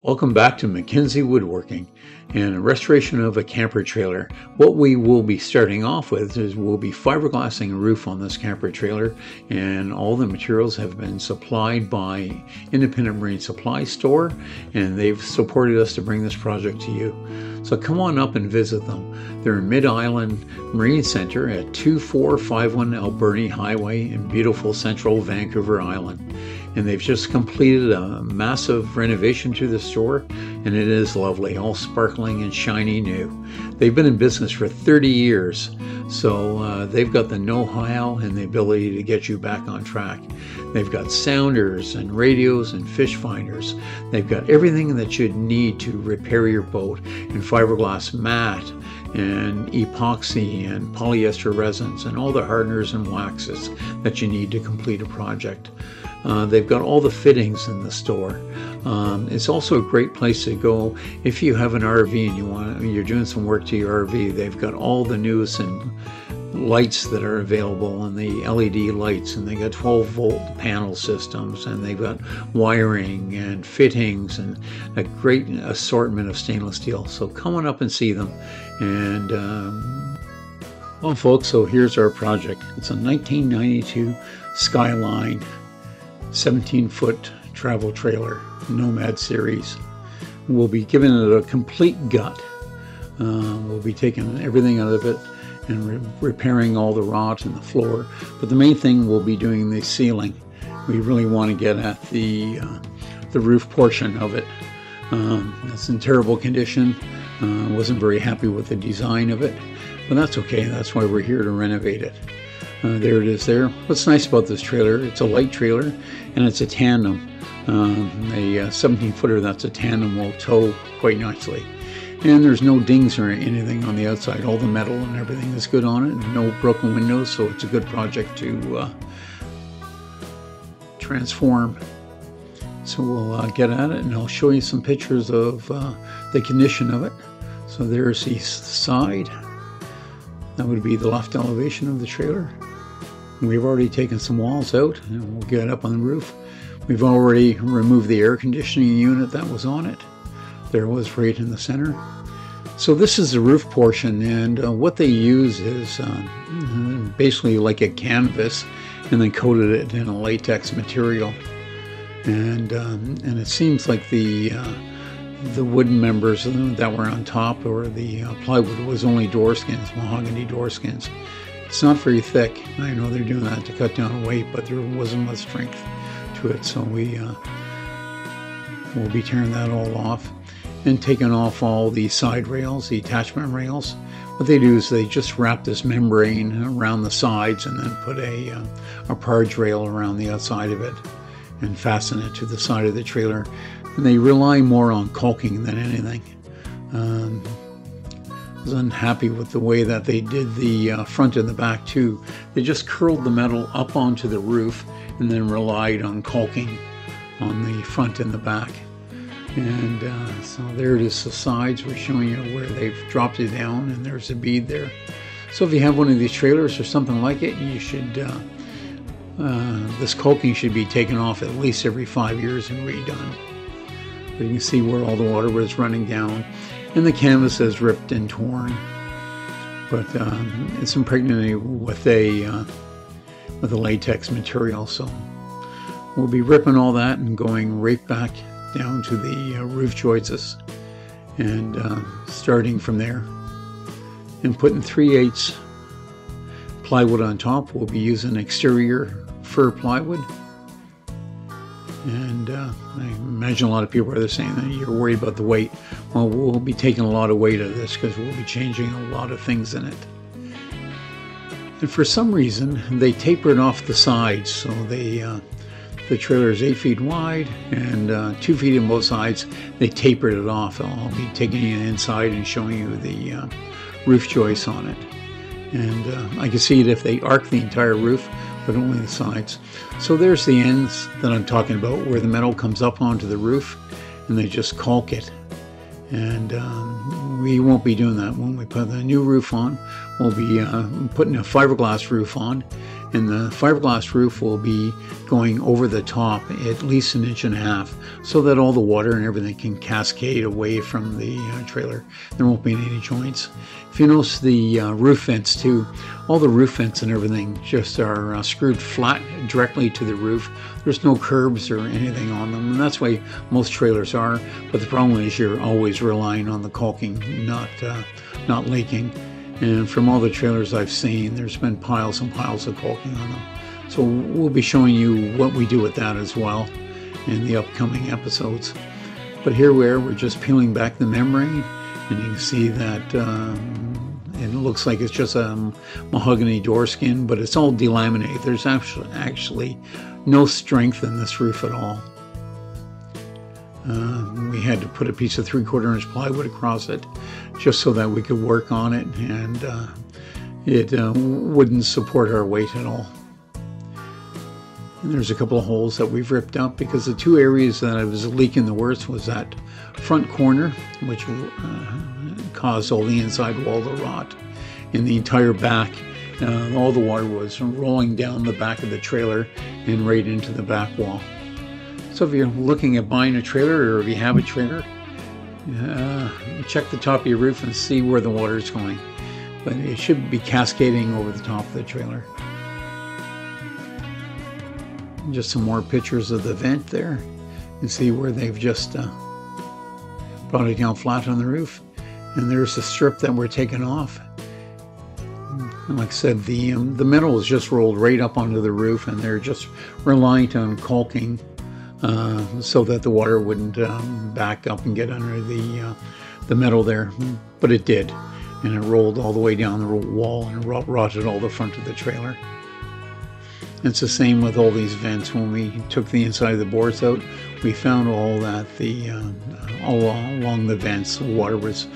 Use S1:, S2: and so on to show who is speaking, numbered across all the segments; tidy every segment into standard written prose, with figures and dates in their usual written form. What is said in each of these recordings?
S1: Welcome back to McKenzie Woodworking and a restoration of a camper trailer. What we will be starting off with is we'll be fiberglassing a roof on this camper trailer, and all the materials have been supplied by Independent Marine Supply Store, and they've supported us to bring this project to you. So come on up and visit them. They're in Mid-Island Marine Center at 2451 Alberni Highway in beautiful central Vancouver Island. And they've just completed a massive renovation to the store, and it is lovely, all sparkling and shiny new. They've been in business for 30 years, so they've got the know-how and the ability to get you back on track. They've got sounders and radios and fish finders. They've got everything that you'd need to repair your boat, and fiberglass mat and epoxy and polyester resins and all the hardeners and waxes that you need to complete a project. They've got all the fittings in the store. It's also a great place to go if you have an RV and you're doing some work to your RV. They've got all the newest and lights that are available, and the LED lights, and they got 12-volt panel systems, and they've got wiring and fittings and a great assortment of stainless steel. So come on up and see them. And well, folks, so here's our project. It's a 1992 Skyline 17-foot travel trailer, Nomad series. We'll be giving it a complete gut. We'll be taking everything out of it and repairing all the rot in the floor. But the main thing, we'll be doing the ceiling. We really want to get at the roof portion of it. It's in terrible condition. Wasn't very happy with the design of it, but that's okay. That's why we're here to renovate it. There it is there. What's nice about this trailer, it's a light trailer and it's a tandem. A 17-footer that's a tandem will tow quite nicely. And there's no dings or anything on the outside. All the metal and everything is good on it. No broken windows, so it's a good project to transform. So we'll get at it, and I'll show you some pictures of the condition of it. So there's the side. That would be the left elevation of the trailer. We've already taken some walls out, and we'll get up on the roof. We've already removed the air conditioning unit that was on it. There was right in the center. So this is the roof portion, and what they use is basically like a canvas, and then coated it in a latex material. And it seems like the wooden members that were on top, or the plywood, was only door skins, mahogany door skins. It's not very thick. I know they're doing that to cut down weight, but there wasn't much strength to it, so we'll be tearing that all off and taking off all the side rails, the attachment rails. What they do is they just wrap this membrane around the sides and then put a parge rail around the outside of it and fasten it to the side of the trailer. And they rely more on caulking than anything. I was unhappy with the way that they did the front and the back too. They just curled the metal up onto the roof and then relied on caulking on the front and the back. And so there it is, the sides. We're showing you where they've dropped it down, and there's a bead there. So if you have one of these trailers or something like it, you should this caulking should be taken off at least every 5 years and redone. But you can see where all the water was running down, and the canvas is ripped and torn. But it's impregnated with a latex material, so we'll be ripping all that and going right back down to the roof joists, and starting from there and putting 3/8 plywood on top. We'll be using exterior fir plywood, and I imagine a lot of people are saying that you're worried about the weight. Well, we'll be taking a lot of weight out of this because we'll be changing a lot of things in it. And for some reason they tapered off the sides, so the trailer is 8 feet wide and 2 feet on both sides. They tapered it off. I'll be taking you inside and showing you the roof joists on it. And I can see it if they arc the entire roof, but only the sides. So there's the ends that I'm talking about, where the metal comes up onto the roof and they just caulk it. And we won't be doing that when we put the new roof on. We'll be putting a fiberglass roof on, And the fiberglass roof will be going over the top at least 1.5 inches so that all the water and everything can cascade away from the trailer. There won't be any joints. If you notice the roof vents too, all the roof vents and everything just are screwed flat directly to the roof. There's no curbs or anything on them, and that's why most trailers are. But the problem is you're always relying on the caulking not leaking. And from all the trailers I've seen, there's been piles and piles of caulking on them. So we'll be showing you what we do with that as well in the upcoming episodes. But here we're just peeling back the membrane, and you can see that it looks like it's just a mahogany door skin, but it's all delaminated. There's actually no strength in this roof at all. We had to put a piece of 3/4 inch plywood across it just so that we could work on it, and it wouldn't support our weight at all. And there's a couple of holes that we've ripped up because the two areas that I was leaking the worst was that front corner, which caused all the inside wall to rot. In the entire back, all the water was rolling down the back of the trailer and right into the back wall. So if you're looking at buying a trailer, or if you have a trailer, check the top of your roof and see where the water is going. But it should be cascading over the top of the trailer. Just some more pictures of the vent there. You can see where they've just brought it down flat on the roof. And there's the strip that we're taking off. And like I said, the metal is just rolled right up onto the roof, and they're just reliant on caulking so that the water wouldn't back up and get under the metal there. But it did, and it rolled all the way down the wall and rotted all the front of the trailer. It's the same with all these vents. When we took the inside of the boards out, we found all that all along the vents, the water was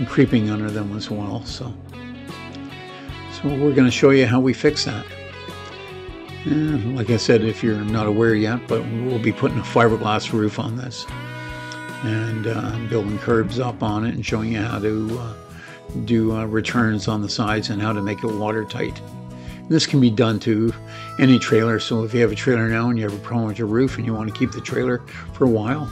S1: creeping under them as well. So we're going to show you how we fix that. And like I said, if you're not aware yet, but we'll be putting a fiberglass roof on this and building curbs up on it and showing you how to do returns on the sides and how to make it watertight. This can be done to any trailer, so if you have a trailer now and you have a problem with your roof and you want to keep the trailer for a while,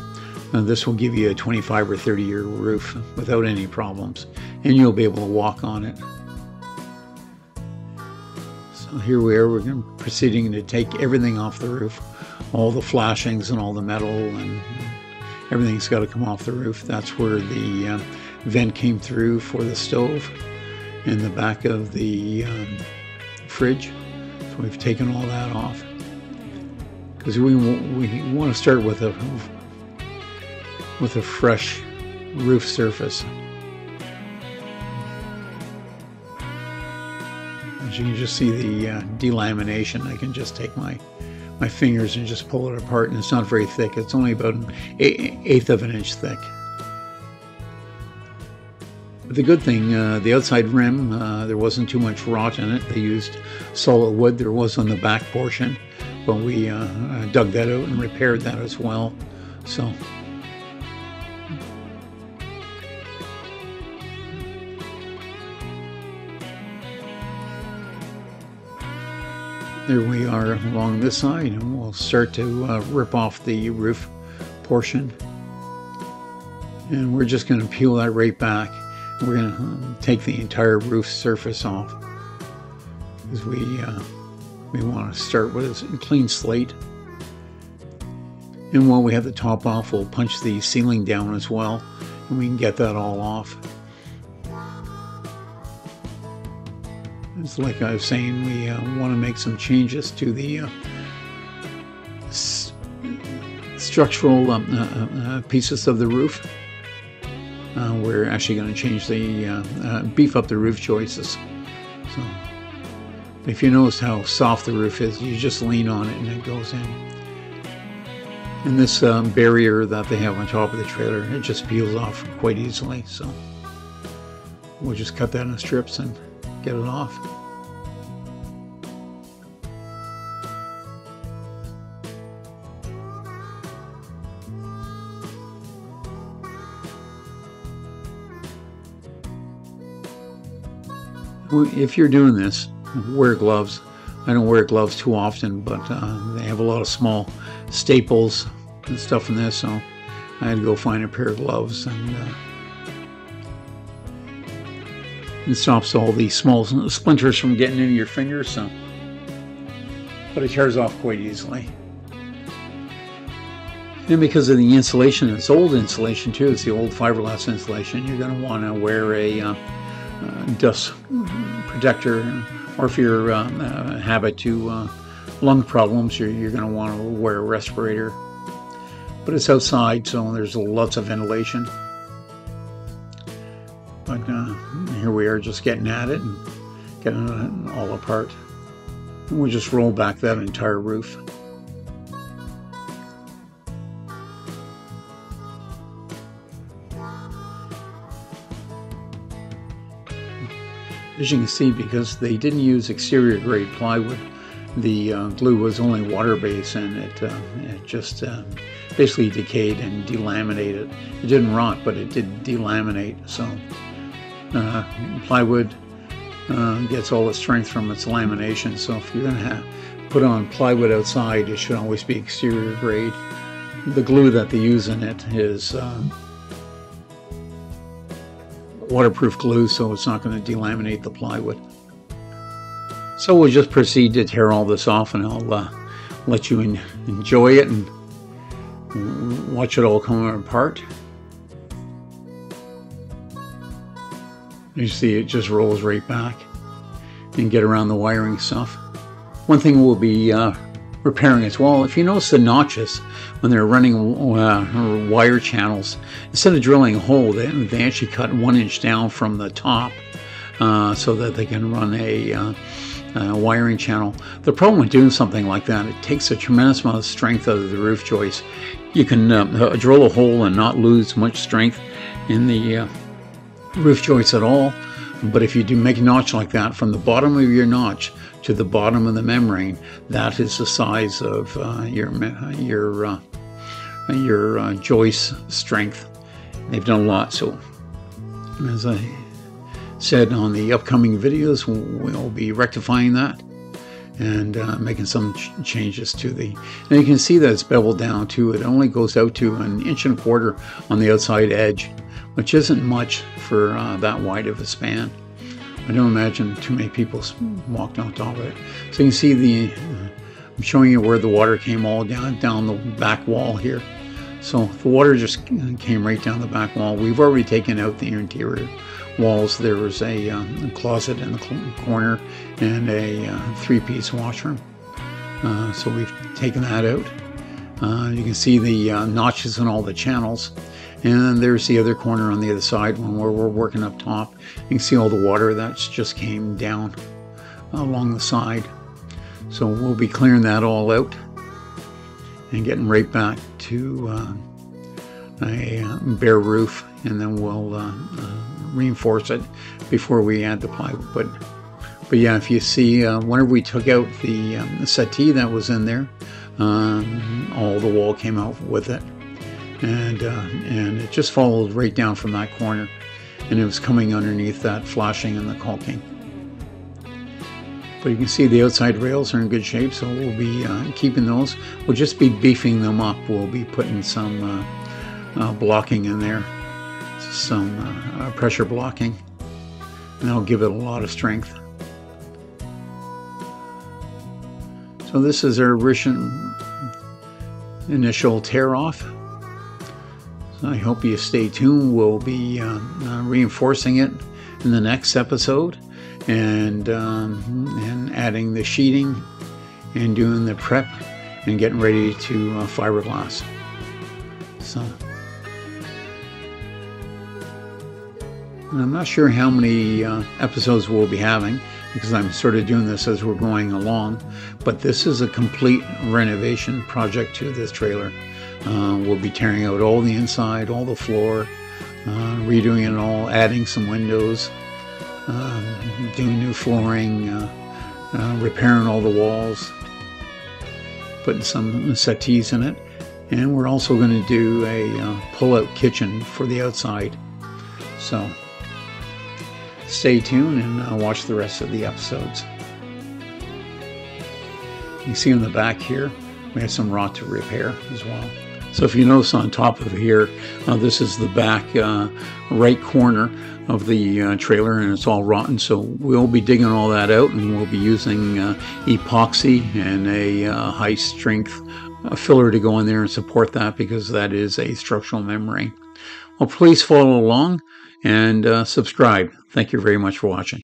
S1: this will give you a 25 or 30 year roof without any problems, and you'll be able to walk on it. So here we are, we're proceeding to take everything off the roof, all the flashings and all the metal, and everything's got to come off the roof. That's where the vent came through for the stove in the back of the fridge. So we've taken all that off because we want to start with a fresh roof surface. As you can just see the delamination, I can just take my fingers and just pull it apart, and it's not very thick. It's only about 1/8 of an inch thick. But the good thing, the outside rim, there wasn't too much rot in it. They used solid wood. There was on the back portion, but we dug that out and repaired that as well. So there we are along this side, and we'll start to rip off the roof portion. And we're just going to peel that right back. We're going to take the entire roof surface off because we want to start with a clean slate. And while we have the top off, we'll punch the ceiling down as well, and we can get that all off. It's like I was saying, we want to make some changes to the structural pieces of the roof. We're actually going to change the beef up the roof joists. So if you notice how soft the roof is, you just lean on it and it goes in. And this barrier that they have on top of the trailer, it just peels off quite easily. So we'll just cut that in strips and get it off. If you're doing this, wear gloves. I don't wear gloves too often, but they have a lot of small staples and stuff in this, so I had to go find a pair of gloves, and it stops all these small splinters from getting into your fingers, so, but it tears off quite easily. And because of the insulation, it's old insulation too, it's the old fiberglass insulation, you're going to want to wear a dust protector, or if you're habit to lung problems, you're going to want to wear a respirator. But it's outside, so there's lots of ventilation. But here we are just getting at it and getting it all apart. And we'll just roll back that entire roof. As you can see, because they didn't use exterior grade plywood, the glue was only water-based, and it just basically decayed and delaminated. It didn't rot, but it did delaminate. So plywood gets all its strength from its lamination. So if you're going to put on plywood outside, it should always be exterior grade. The glue that they use in it is waterproof glue, so it's not going to delaminate the plywood. So we'll just proceed to tear all this off, and I'll let you enjoy it and watch it all come apart. You see it just rolls right back, and get around the wiring stuff. One thing we'll be repairing as well, if you notice the notches when they're running wire channels, instead of drilling a hole, they actually cut 1 inch down from the top so that they can run a wiring channel. The problem with doing something like that, it takes a tremendous amount of strength out of the roof joist. You can drill a hole and not lose much strength in the roof joist at all, but if you do make a notch like that from the bottom of your notch to the bottom of the membrane, that is the size of your joist strength. They've done a lot, so as I said, on the upcoming videos we'll be rectifying that and making some changes to the, and you can see that it's beveled down too. It only goes out to 1.25 inches on the outside edge, which isn't much for that wide of a span. I don't imagine too many people walked on top of it. So you can see I'm showing you where the water came all down the back wall here. So the water just came right down the back wall. We've already taken out the interior walls. There was a closet in the corner and a 3-piece washroom. So we've taken that out. You can see the notches in all the channels. And there's the other corner on the other side where we're working up top. You can see all the water that's just came down along the side. So we'll be clearing that all out and getting right back to a bare roof, and then we'll reinforce it before we add the plywood. But yeah, if you see, whenever we took out the settee that was in there, all the wall came out with it. And it just followed right down from that corner, and it was coming underneath that flashing and the caulking. But you can see the outside rails are in good shape, so we'll be keeping those. We'll just be beefing them up. We'll be putting some blocking in there, some pressure blocking, and that'll give it a lot of strength. So this is our initial tear off. I hope you stay tuned. We'll be reinforcing it in the next episode, and adding the sheeting and doing the prep and getting ready to fiberglass. So, and I'm not sure how many episodes we'll be having, because I'm sort of doing this as we're going along, but this is a complete renovation project to this trailer. We'll be tearing out all the inside, all the floor, redoing it all, adding some windows, doing new flooring, repairing all the walls, putting some settees in it, and we're also going to do a pull-out kitchen for the outside. So stay tuned and watch the rest of the episodes. You see in the back here, we have some rot to repair as well. So if you notice on top of here, this is the back right corner of the trailer, and it's all rotten. So we'll be digging all that out, and we'll be using epoxy and a high strength filler to go in there and support that, because that is a structural membrane. Well, please follow along and subscribe. Thank you very much for watching.